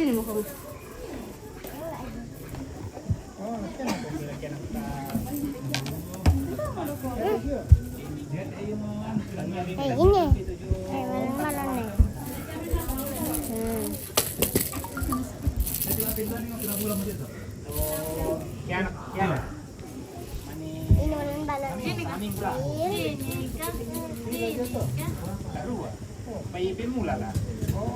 Sini mau kamu. Ini. Mana nih? Ini balon.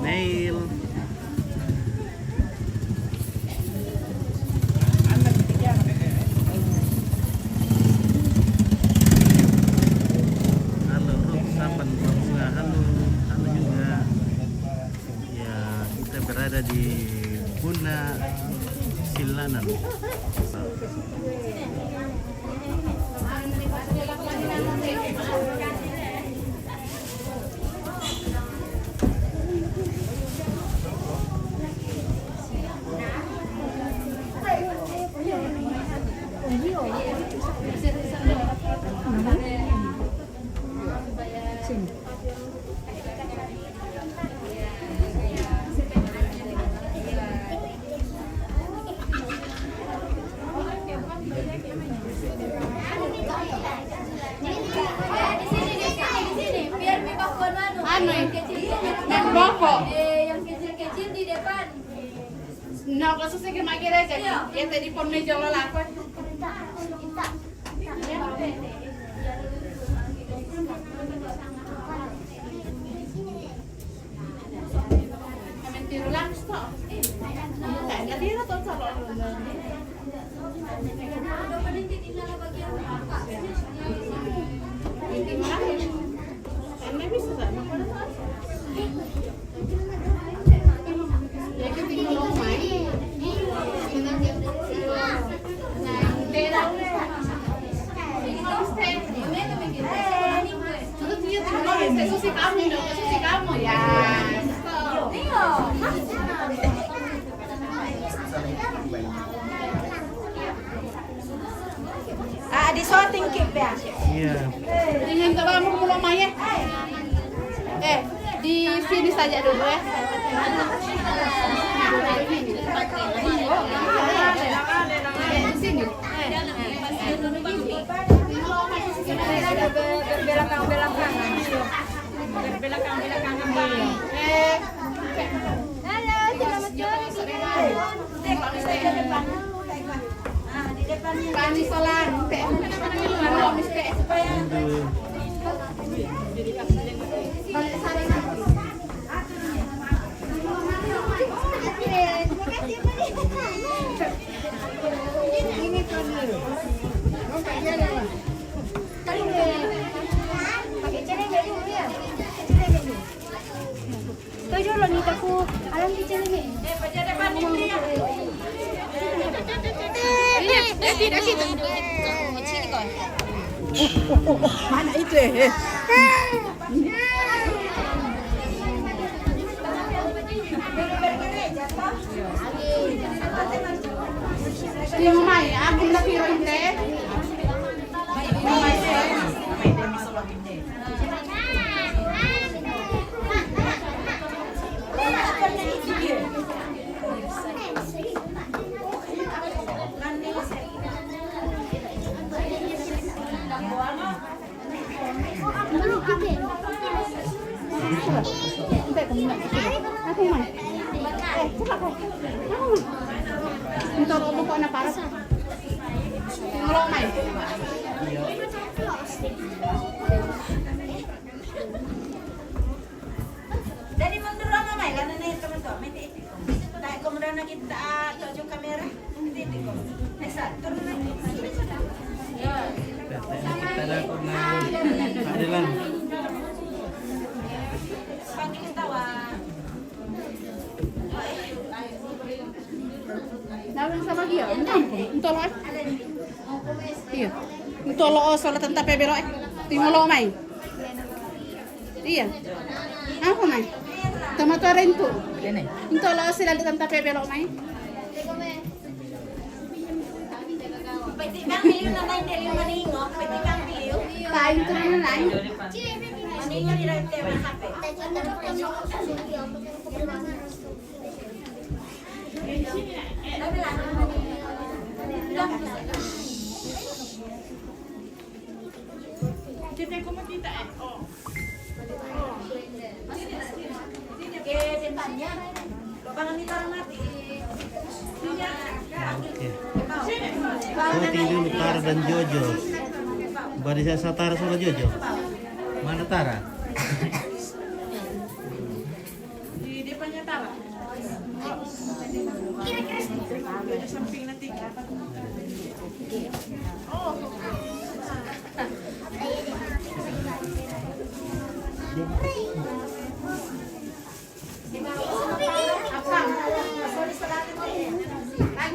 Nail. Halo Rob, Bunga. Halo juga. Ya, kita berada di Buna Silanan. Bapak. Yang kecil-kecil di depan. Nah, kalau saya kena kira aja. Ya tadi pon meja lo lah. Kami tiru langsung toh. Enggak tiru toh kalau. Ini mana? Ini bisa sama. Ya kita tinggal main. Susi kamu ya. Di sorting kip ya. Iya. Dengan kamu mulai main. Di sini saja dulu ya. Di sini. Halo, selamat sore. Pani solan. Kau jual ni aku alam kecil ni. Baca depan ini ya. Tidak situ. Mana itu Di mai, aku nak piro inte. Mai Aku mai. Cepat kau. Untuk lo kok na para. Ngelok mai. Dari mundur na may lana na ito to. May tiit ko. Dahil ko muna nakita to yung kamera. Tiit ko. Nasa turun na. Kita ada keadilan. Panggil tawa. Nawin sa bagyo. Untuk lo. Iya. Untuk lo solat tentang pebero. Timulo mai. Iya. Ako mai. Tama to rin to. Untuk lo sila tentang pebero mai. Pwede kang miliyo na tayo dahil yung maningo. Pwede kang miliyo. Kain to na lang. Maningo nila yung tema hape. Bangan ni tarang mati. Oke. So tinggal Tara dan Jojo. Barisan Tara sama Jojo. Mana Tara? Di depannya Tara. Di samping nanti.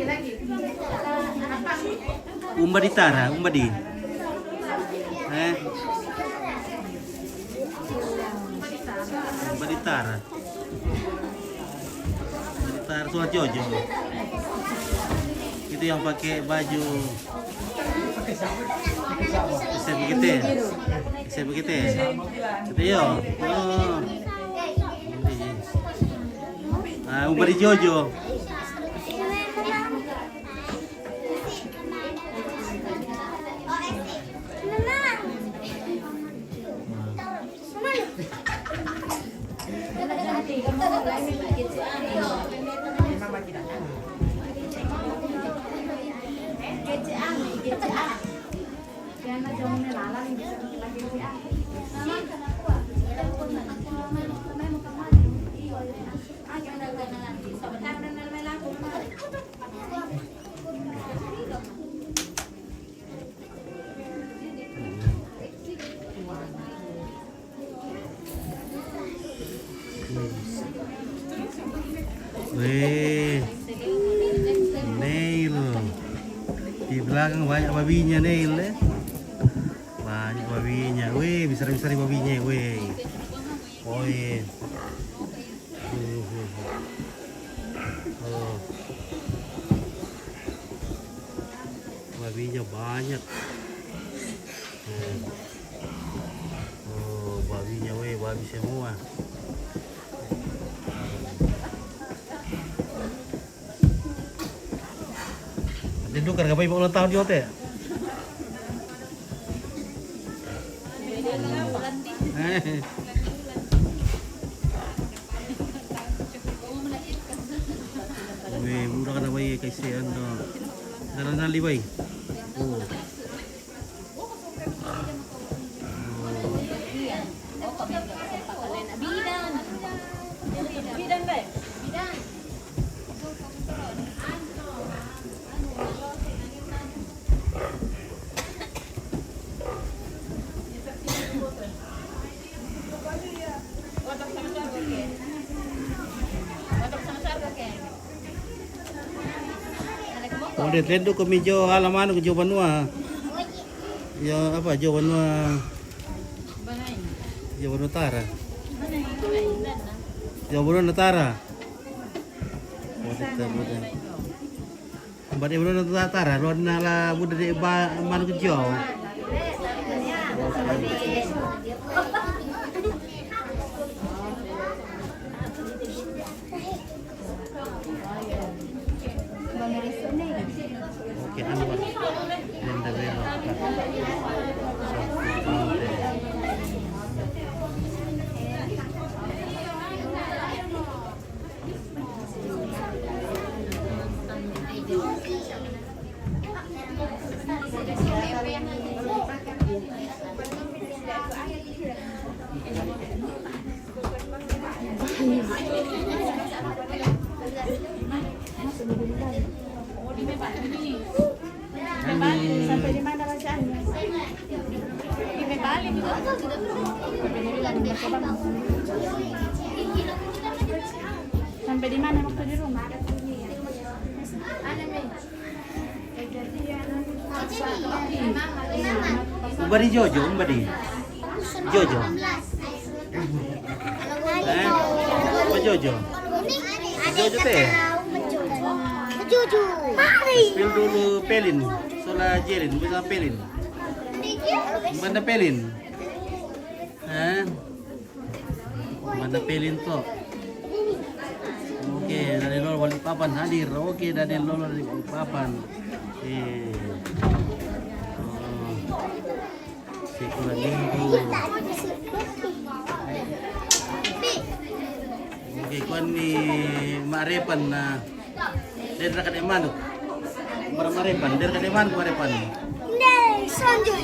Lagi. Umba di Tara, Umba di. Umba di Tara. Di Tara sama Jojo. Itu yang pakai baju. Saya begitu. Itu yo. Oh. Umba di Jojo. Wih, Neil. Di belakang banyak babinya Neil ya. Banyak babinya. Wih, besar-besar babinya. Wih. Wih. Oh. Babinya banyak. Oh, babinya weh, babi semua. Dulu kan ngapain ulang tahun di hotel? Weh, murah kan bayi kasihan dong. Dalam nali bayi. Oh. Bidan ba? Oh, dia tentu ke meja halaman ke Jawa Banua. Ya apa Jawa Banua? Jawa Banua Utara. Jawa Banua Utara. Oh, tetap betul. Mbak Banua Utara, lo nala budak di mana ke Jawa. Oke, Anwar. Linda Belo. Sampai di mana bacaannya? Di Bali sampai di mana waktu di rumah? Umbadi Jojo, Umbadi. Jojo. Apa Jojo? Jojo teh. Jojo. Spill dulu pelin. Sola jelin, bisa pelin. Mana pelin? Hah? Mana pelin toh? Oke, dari Lolo Balikpapan hadir. Oke, dari Lolo Balikpapan. Sekolah minggu. Oke, kuan ni Marepan na dari rakan Eman. Para Marepan, dari rakan Eman Marepan. Hindi, Sanjo.